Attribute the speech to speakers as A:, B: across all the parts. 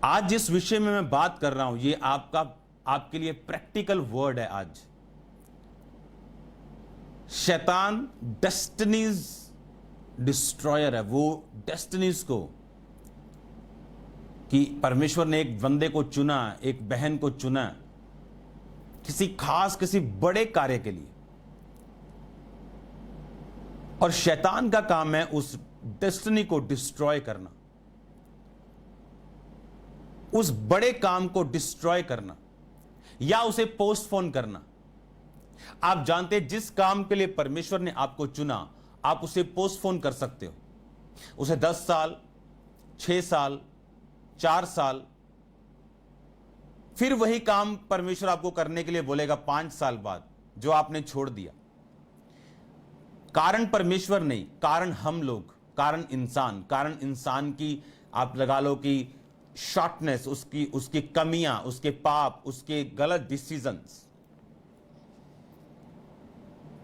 A: आज जिस विषय में मैं बात कर रहा हूं ये आपके लिए प्रैक्टिकल वर्ड है। आज शैतान डेस्टिनीज डिस्ट्रॉयर है। वो डेस्टिनीज को कि परमेश्वर ने एक बंदे को चुना, एक बहन को चुना किसी खास किसी बड़े कार्य के लिए, और शैतान का काम है उस डेस्टिनी को डिस्ट्रॉय करना, उस बड़े काम को डिस्ट्रॉय करना या उसे पोस्टपोन करना। आप जानते हैं जिस काम के लिए परमेश्वर ने आपको चुना आप उसे पोस्टपोन कर सकते हो, उसे 10 साल, 6 साल, 4 साल, फिर वही काम परमेश्वर आपको करने के लिए बोलेगा 5 साल बाद, जो आपने छोड़ दिया। कारण परमेश्वर नहीं, कारण हम लोग, कारण इंसान की आप लगा लो कि शॉर्टनेस, उसकी कमियां, उसके पाप, उसके गलत डिसीजंस।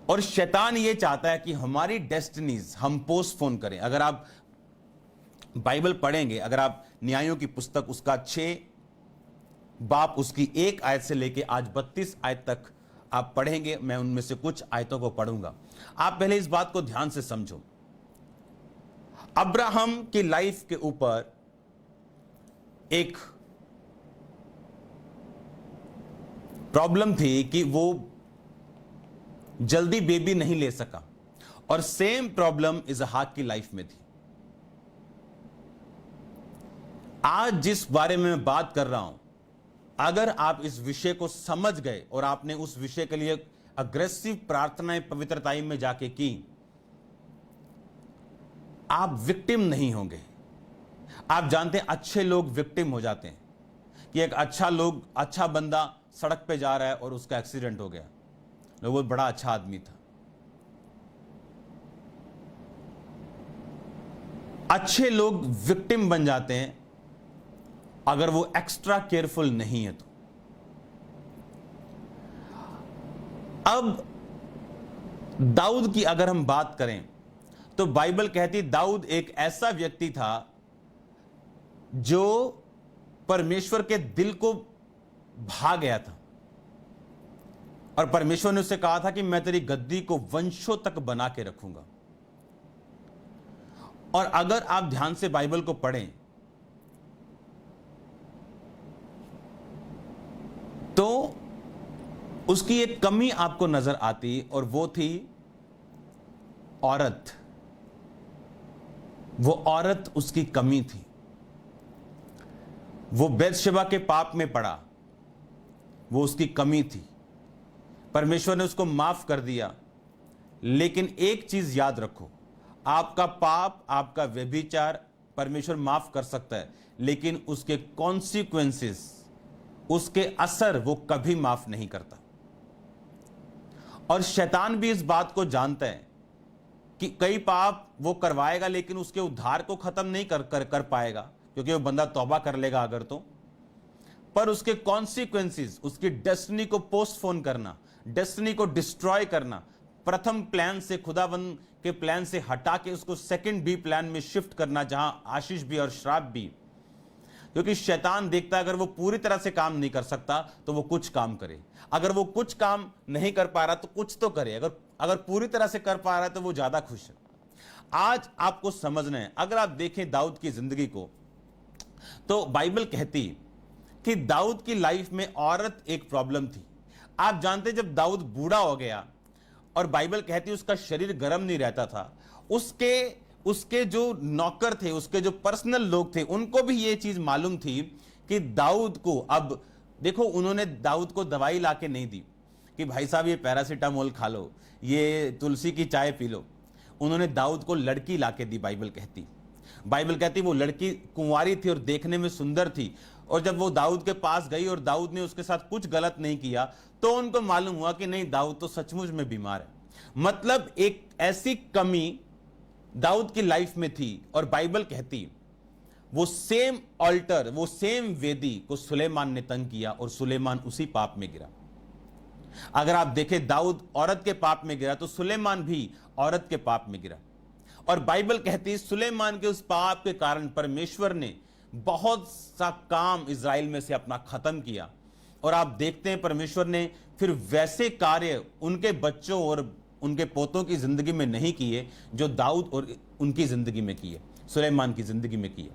A: और शैतान ये चाहता है कि हमारी डेस्टिनीज हम पोस्टपोन करें। अगर आप बाइबल पढ़ेंगे, अगर आप न्यायों की पुस्तक उसका 6 बाप उसकी 1 आयत से लेके आज 32 आयत तक आप पढ़ेंगे, मैं उनमें से कुछ आयतों को पढ़ूंगा। आप पहले इस बात को ध्यान से समझो। अब्राहम की लाइफ के ऊपर एक प्रॉब्लम थी कि वो जल्दी बेबी नहीं ले सका, और सेम प्रॉब्लम इसहाक की लाइफ में थी। आज जिस बारे में मैं बात कर रहा हूं, अगर आप इस विषय को समझ गए और आपने उस विषय के लिए अग्रेसिव प्रार्थनाएं पवित्र टाइम में जाके की, आप विक्टिम नहीं होंगे। आप जानते हैं अच्छे लोग विक्टिम हो जाते हैं कि एक अच्छा बंदा सड़क पे जा रहा है और उसका एक्सीडेंट हो गया, वो बड़ा अच्छा आदमी था। अच्छे लोग विक्टिम बन जाते हैं अगर वो एक्स्ट्रा केयरफुल नहीं है तो। अब दाऊद की अगर हम बात करें तो बाइबल कहती दाऊद एक ऐसा व्यक्ति था जो परमेश्वर के दिल को भा गया था, और परमेश्वर ने उससे कहा था कि मैं तेरी गद्दी को वंशों तक बना के रखूंगा। और अगर आप ध्यान से बाइबल को पढ़ें तो उसकी एक कमी आपको नजर आती, और वो थी औरत। वो औरत उसकी कमी थी। वो बैतशेबा के पाप में पड़ा, वो उसकी कमी थी। परमेश्वर ने उसको माफ कर दिया, लेकिन एक चीज याद रखो, आपका पाप, आपका व्यभिचार परमेश्वर माफ कर सकता है, लेकिन उसके कॉन्सिक्वेंसेस, उसके असर वो कभी माफ नहीं करता। और शैतान भी इस बात को जानता है कि कई पाप वो करवाएगा लेकिन उसके उद्धार को खत्म नहीं कर पाएगा, क्योंकि वो बंदा तौबा कर लेगा अगर तो, पर उसके कॉन्सिक्वेंसेस, उसकी डेस्टिनी को पोस्टपोन करना, डेस्टिनी को डिस्ट्रॉय करना, प्रथम प्लान से, खुदाबंद के प्लान से हटा के उसको सेकंड बी प्लान में शिफ्ट करना, जहां आशीष भी और श्राप भी। क्योंकि शैतान देखता है अगर वो पूरी तरह से काम नहीं कर सकता तो वो कुछ काम करे, अगर वो कुछ काम नहीं कर पा रहा तो कुछ तो करे, अगर पूरी तरह से कर पा रहा है तो वो ज्यादा खुश है। आज आपको समझना है, अगर आप देखें दाऊद की जिंदगी को तो बाइबल कहती कि दाऊद की लाइफ में औरत एक प्रॉब्लम थी। आप जानते जब दाऊद बूढ़ा हो गया, और बाइबल कहती उसका शरीर गर्म नहीं रहता था, उसके जो नौकर थे, उसके जो पर्सनल लोग थे, उनको भी ये चीज मालूम थी कि दाऊद को, अब देखो उन्होंने दाऊद को दवाई लाके नहीं दी कि भाई साहब ये पैरासीटामोल खा लो, ये तुलसी की चाय पी लो। उन्होंने दाऊद को लड़की लाके दी। बाइबल कहती वो लड़की कुंवारी थी और देखने में सुंदर थी, और जब वो दाऊद के पास गई और दाऊद ने उसके साथ कुछ गलत नहीं किया तो उनको मालूम हुआ कि नहीं, दाऊद तो सचमुच में बीमार है। मतलब एक ऐसी कमी दाऊद की लाइफ में थी, और बाइबल कहती वो सेम ऑल्टर, वो सेम वेदी को सुलेमान ने तंग किया और सुलेमान उसी पाप में गिरा। अगर आप देखें दाऊद औरत के पाप में गिरा तो सुलेमान भी औरत के पाप में गिरा। और बाइबल कहती है सुलेमान के उस पाप के कारण परमेश्वर ने बहुत सा काम इज़राइल में से अपना खत्म किया। और आप देखते हैं परमेश्वर ने फिर वैसे कार्य उनके बच्चों और उनके पोतों की जिंदगी में नहीं किए जो दाऊद और उनकी जिंदगी में किए, सुलेमान की जिंदगी में किए।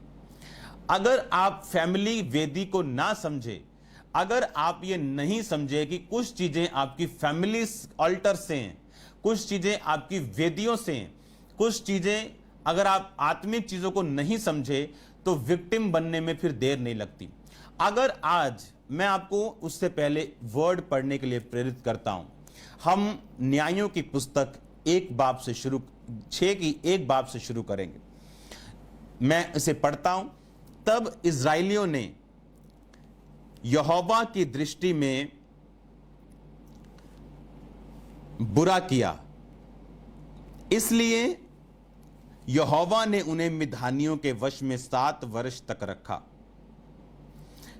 A: अगर आप फैमिली वेदी को ना समझे, अगर आप ये नहीं समझे कि कुछ चीजें आपकी फैमिली अल्टर से हैं, कुछ चीजें आपकी वेदियों से हैं, कुछ चीजें अगर आप आत्मिक चीजों को नहीं समझे तो विक्टिम बनने में फिर देर नहीं लगती। अगर आज मैं आपको उससे पहले वर्ड पढ़ने के लिए प्रेरित करता हूं। हम न्यायों की पुस्तक 6 की 1 बाब से शुरू करेंगे। मैं इसे पढ़ता हूं। तब इस्राएलियों ने यहोवा की दृष्टि में बुरा किया, इसलिए यहोवा ने उन्हें मिधानियों के वश में 7 वर्ष तक रखा।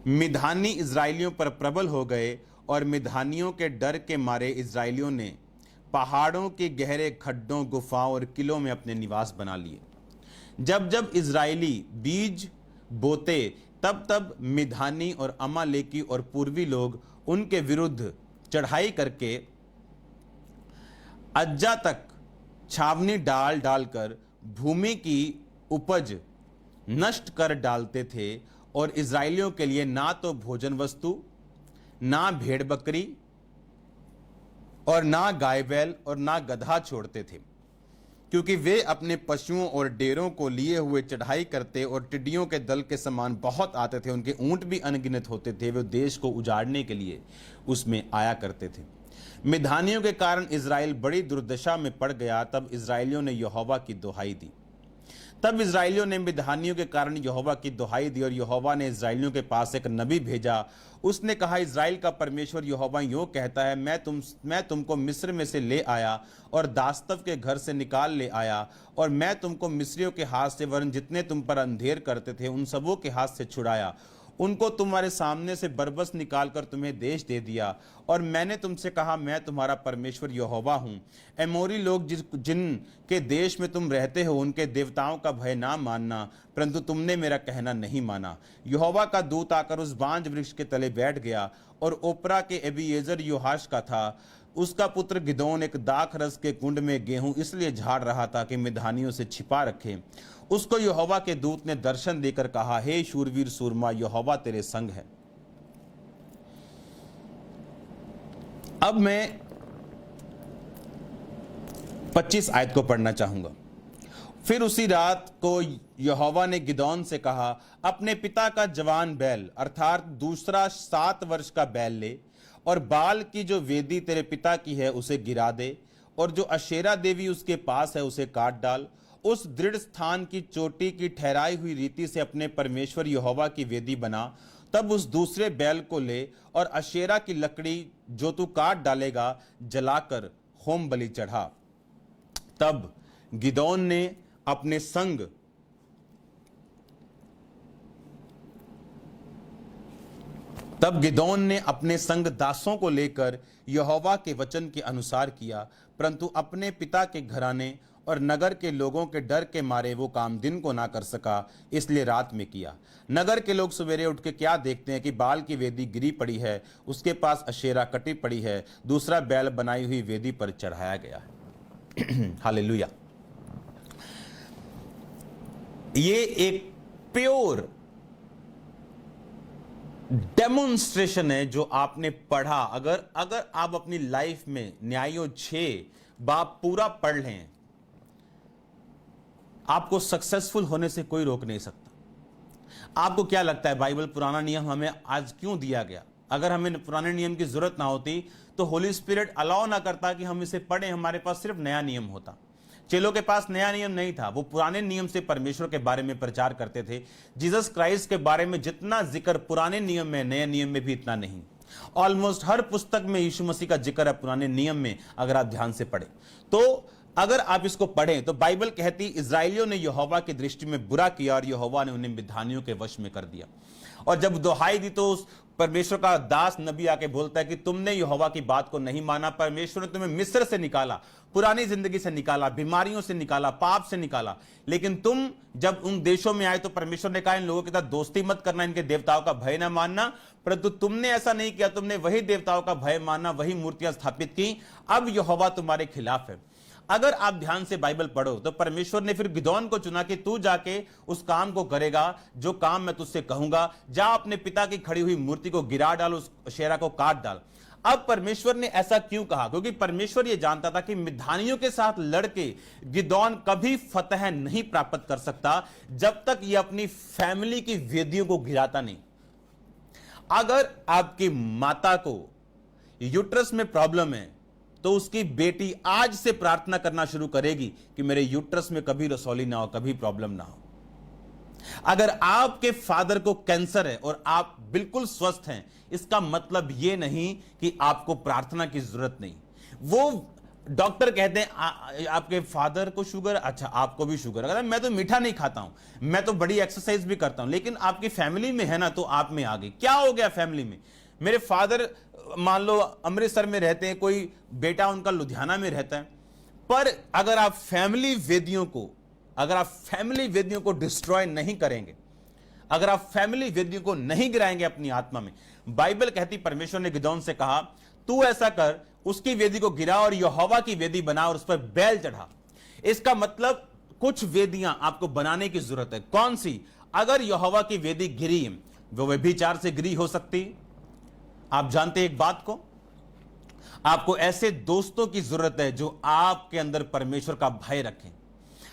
A: मिधानी इस्राएलियों पर प्रबल हो गए और मिधानियों के डर के मारे इस्राएलियों ने पहाड़ों के गहरे खड्डों, गुफाओं और किलों में अपने निवास बना लिए। जब जब इस्राएली बीज बोते तब तब मिधानी और अमालेकी और पूर्वी लोग उनके विरुद्ध चढ़ाई करके अज्जा तक छावनी डाल डालकर भूमि की उपज नष्ट कर डालते थे और इस्राएलियों के लिए ना तो भोजन वस्तु, ना भेड़ बकरी और ना गाय बैल और ना गधा छोड़ते थे, क्योंकि वे अपने पशुओं और डेरों को लिए हुए चढ़ाई करते और टिड्डियों के दल के समान बहुत आते थे। उनके ऊंट भी अनगिनत होते थे, वे देश को उजाड़ने के लिए उसमें आया करते थे। मिधानियों के कारण इस्राएल बड़ी दुर्दशा में पड़ गया। तब इस्राएलियों ने यहोवा की दुहाई दी। तब इस्राएलियों ने मिधानियों के कारण यहोवा की दुहाई दी और यहोवा ने इस्राएलियों के पास एक नबी भेजा। उसने कहा, इस्राएल का परमेश्वर यहोवा यूं कहता है, मैं तुमको मिस्र में से ले आया और दास्तव के घर से निकाल ले आया, और मैं तुमको मिस्रियों के हाथ से, वरन जितने तुम पर अंधेर करते थे उन सबों के हाथ से छुड़ाया। उनको तुम्हारे सामने से बरबस निकालकर तुम्हें देश दे दिया। और मैंने तुमसे कहा, मैं तुम्हारा परमेश्वर यहोवा हूं। एमोरी लोग जिनके देश में तुम रहते हो, उनके देवताओं का भय ना मानना, परंतु तुमने मेरा कहना नहीं माना। यहोवा का दूत आकर उस बांज वृक्ष के तले बैठ गया, और ओपरा के एबीएजर योहाश का था। उसका पुत्र गिदोन एक दाख रस के कुंड में गेहूं इसलिए झाड़ रहा था कि मिधानियों से छिपा रखे। उसको यहोवा के दूत ने दर्शन देकर कहा, हे शूरवीर सूरमा, यहोवा तेरे संग है। अब मैं 25 आयत को पढ़ना चाहूंगा। फिर उसी रात को यहोवा ने गिदोन से कहा, अपने पिता का जवान बैल अर्थात दूसरा 7 वर्ष का बैल ले, और बाल की जो वेदी तेरे पिता की है उसे गिरा दे, और जो अशेरा देवी उसके पास है उसे काट डाल। उस दृढ़ स्थान की चोटी की ठहराई हुई रीति से अपने परमेश्वर यहोवा की वेदी बना। तब उस दूसरे बैल को ले और अशेरा की लकड़ी जो तू काट डालेगा जलाकर होम बलि चढ़ा। तब गिदोन ने अपने संग दासों को लेकर यहोवा के वचन के अनुसार किया, परंतु अपने पिता के घराने और नगर के लोगों के डर के मारे वो काम दिन को ना कर सका, इसलिए रात में किया। नगर के लोग सवेरे उठ के क्या देखते हैं कि बाल की वेदी गिरी पड़ी है, उसके पास अशेरा कटी पड़ी है, दूसरा बैल बनाई हुई वेदी पर चढ़ाया गया है। हालेलुया। ये एक प्योर डेमोन्स्ट्रेशन है जो आपने पढ़ा। अगर आप अपनी लाइफ में न्यायों 6 बाब पूरा पढ़ लें, आपको सक्सेसफुल होने से कोई रोक नहीं सकता। आपको क्या लगता है बाइबल पुराना नियम हमें आज क्यों दिया गया? अगर हमें पुराने नियम की जरूरत ना होती तो होली स्पिरिट अलाउ ना करता कि हम इसे पढ़ें, हमारे पास सिर्फ नया नियम होता। चेलों के पास नया नियम नहीं था, वो पुराने नियम से परमेश्वर के बारे में प्रचार करते थे। जीसस क्राइस्ट के बारे में जितना जिक्र पुराने नियम में, नए नियम में भी इतना नहीं। ऑलमोस्ट हर पुस्तक में यीशु मसीह का जिक्र है पुराने नियम में, अगर आप ध्यान से पढ़े तो। अगर आप इसको पढ़ें तो बाइबल कहती इजराइलियों ने यहोवा की दृष्टि में बुरा किया और यहोवा ने उन्हें मिद्यानियों के वश में कर दिया। और जब दुहाई दी तो उस परमेश्वर का दास नबी आके बोलता है कि तुमने यहोवा की बात को नहीं माना, परमेश्वर ने तुम्हें मिस्र से निकाला, पुरानी जिंदगी से निकाला, बीमारियों से निकाला, पाप से निकाला, लेकिन तुम जब उन देशों में आए तो परमेश्वर ने कहा इन लोगों के साथ दोस्ती मत करना, इनके देवताओं का भय ना मानना, परंतु तुमने ऐसा नहीं किया, तुमने वही देवताओं का भय माना, वही मूर्तियां स्थापित की, अब यहोवा तुम्हारे खिलाफ है। अगर आप ध्यान से बाइबल पढ़ो तो परमेश्वर ने फिर गिदोन को चुना कि तू जाके उस काम को करेगा जो काम मैं तुझसे कहूंगा, जा अपने पिता की खड़ी हुई मूर्ति को गिरा डाल, उस शेरा को काट डाल। अब परमेश्वर ने ऐसा क्यों कहा? क्योंकि परमेश्वर यह जानता था कि मिद्यानियों के साथ लड़के गिदोन कभी फतह नहीं प्राप्त कर सकता जब तक यह अपनी फैमिली की वेदियों को गिराता नहीं। अगर आपकी माता को यूट्रस में प्रॉब्लम है तो उसकी बेटी आज से प्रार्थना करना शुरू करेगी कि मेरे यूट्रस में कभी रसौली ना हो, कभी प्रॉब्लम ना हो। अगर आपके फादर को कैंसर है और आप बिल्कुल स्वस्थ हैं, इसका मतलब यह नहीं कि आपको प्रार्थना की जरूरत नहीं। वो डॉक्टर कहते हैं आपके फादर को शुगर, अच्छा आपको भी शुगर, अगर मैं तो मीठा नहीं खाता हूं, मैं तो बड़ी एक्सरसाइज भी करता हूं, लेकिन आपकी फैमिली में है ना, तो आप में आ गई। क्या हो गया फैमिली में? मेरे फादर मान लो अमृतसर में रहते हैं, कोई बेटा उनका लुधियाना में रहता है, पर अगर आप फैमिली वेदियों को डिस्ट्रॉय नहीं करेंगे, अगर आप फैमिली वेदियों को नहीं गिराएंगे अपनी आत्मा में, बाइबल कहती परमेश्वर ने गिदोन से कहा तू ऐसा कर, उसकी वेदी को गिरा और यहोवा की वेदी बना और उस पर बैल चढ़ा। इसका मतलब कुछ वेदियां आपको बनाने की जरूरत है। कौन सी? अगर यहोवा की वेदी गिरी, वो व्यभिचार से गिरी हो सकती। आप जानते एक बात को, आपको ऐसे दोस्तों की जरूरत है जो आपके अंदर परमेश्वर का भय रखें।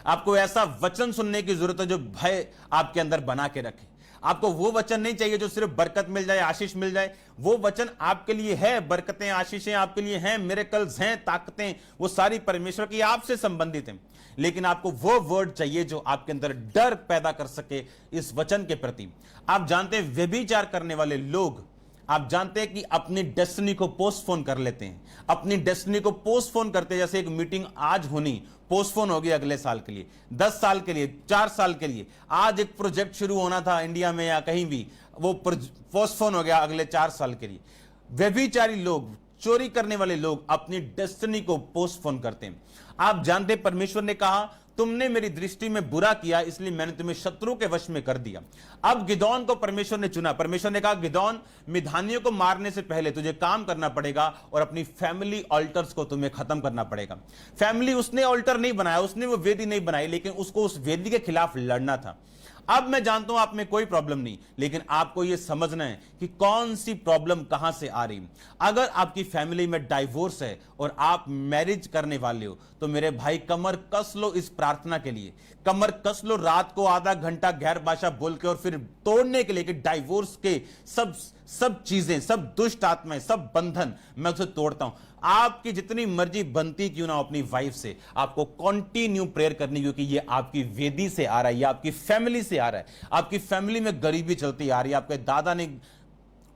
A: आपको ऐसा वचन सुनने की जरूरत है जो भय आपके अंदर बना के रखे। आपको वो वचन नहीं चाहिए जो सिर्फ बरकत मिल जाए, आशीष मिल जाए। वो वचन आपके लिए है, बरकतें आशीषें आपके लिए हैं, मिरेकल्स हैं, ताकतें, वो सारी परमेश्वर की आपसे संबंधित हैं। लेकिन आपको वो वर्ड चाहिए जो आपके अंदर डर पैदा कर सके इस वचन के प्रति। आप जानते हैं व्यभिचार करने वाले लोग, आप जानते हैं कि अपनी डेस्टिनी को पोस्टपोन कर लेते हैं, अपनी डेस्टिनी को पोस्टपोन करते हैं। जैसे एक मीटिंग आज होनी पोस्टपोन हो गई अगले साल के लिए, 10 साल के लिए, 4 साल के लिए। आज एक प्रोजेक्ट शुरू होना था इंडिया में या कहीं भी, वो पोस्टपोन हो गया अगले 4 साल के लिए। व्यभिचारी लोग, चोरी करने वाले लोग अपनी डेस्टिनी को पोस्टपोन करते हैं। आप जानते परमेश्वर ने कहा तुमने मेरी दृष्टि में बुरा किया, इसलिए मैंने तुम्हें शत्रु के वश में कर दिया। अब गिदोन को परमेश्वर ने चुना। परमेश्वर ने कहा गिदोन, मिद्यानियों को मारने से पहले तुझे काम करना पड़ेगा और अपनी फैमिली ऑल्टर्स को तुम्हें खत्म करना पड़ेगा। फैमिली, उसने ऑल्टर नहीं बनाया, उसने वो वेदी नहीं बनाई, लेकिन उसको उस वेदी के खिलाफ लड़ना था। अब मैं जानता हूं आप में कोई प्रॉब्लम नहीं, लेकिन आपको यह समझना है कि कौन सी प्रॉब्लम कहां से आ रही। अगर आपकी फैमिली में डाइवोर्स है और आप मैरिज करने वाले हो, तो मेरे भाई कमर कस लो इस प्रार्थना के लिए, कमर कस लो रात को आधा घंटा गैर भाषा बोल के और फिर तोड़ने के लिए कि डाइवोर्स के सब चीजें, सब दुष्ट आत्माएं, सब बंधन मैं उसे तोड़ता हूं। आपकी जितनी मर्जी बनती क्यों ना हो अपनी वाइफ से, आपको कंटिन्यू प्रेयर करनी, क्योंकि ये आपकी वेदी से आ रहा है, ये आपकी फैमिली से आ रहा है। आपकी फैमिली में गरीबी चलती आ रही है, आपके दादा ने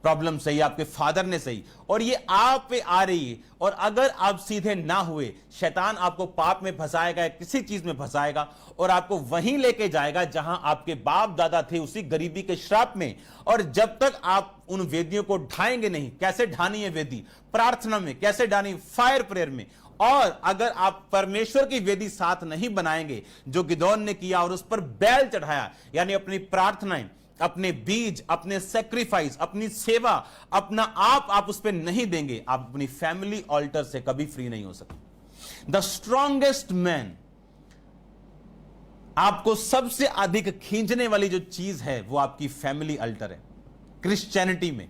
A: प्रॉब्लम सही, आपके फादर ने सही, और ये आप पे आ रही है। और अगर आप सीधे ना हुए, शैतान आपको पाप में फंसाएगा, किसी चीज में फंसाएगा और आपको वहीं लेके जाएगा जहां आपके बाप दादा थे, उसी गरीबी के श्राप में। और जब तक आप उन वेदियों को ढाएंगे नहीं, कैसे ढानी है वेदी? प्रार्थना में। कैसे ढानी? फायर प्रेयर में। और अगर आप परमेश्वर की वेदी साथ नहीं बनाएंगे जो गिदोन ने किया और उस पर बैल चढ़ाया, यानी अपनी प्रार्थनाएं, अपने बीज, अपने सेक्रीफाइस, अपनी सेवा, अपना आप उस पर नहीं देंगे, आप अपनी फैमिली ऑल्टर से कभी फ्री नहीं हो सकते। द स्ट्रॉन्गेस्ट मैन, आपको सबसे अधिक खींचने वाली जो चीज है वो आपकी फैमिली अल्टर है। क्रिश्चियनिटी में